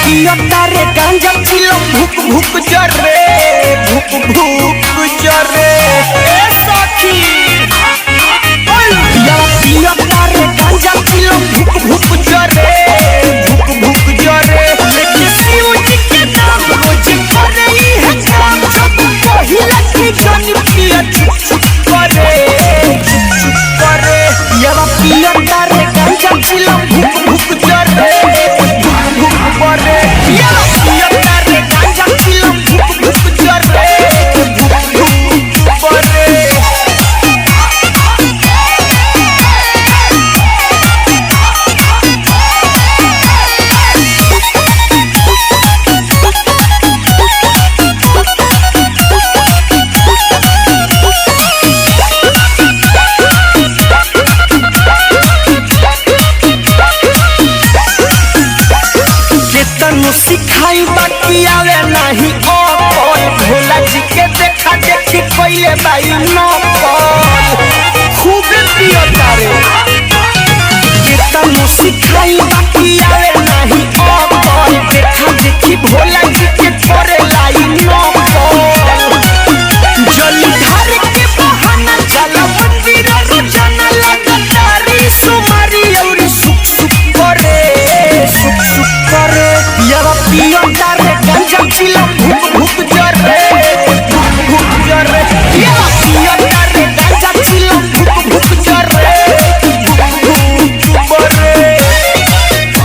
पियो तारे गांजा चिलो भूक भूक जरे भूक भूक जरे ए सखी पियो तारे गांजा चिलो भूक भूक जरे भूक भूक जरे लेके शिव जी के नाम रोज करे ही है काम जब पहिला की जानी पिया चुप चुप करे पियो तारे गांजा चिलो भूक भूक जरे भूक भूक करे पियो तारे गांजा चिलो भूक भूक जरे भूक भूक करे सिखाई बाकी आवे नहीं ओपन भोला जी के देखा देखी कोइले बाई नौपन खूब पियो तारे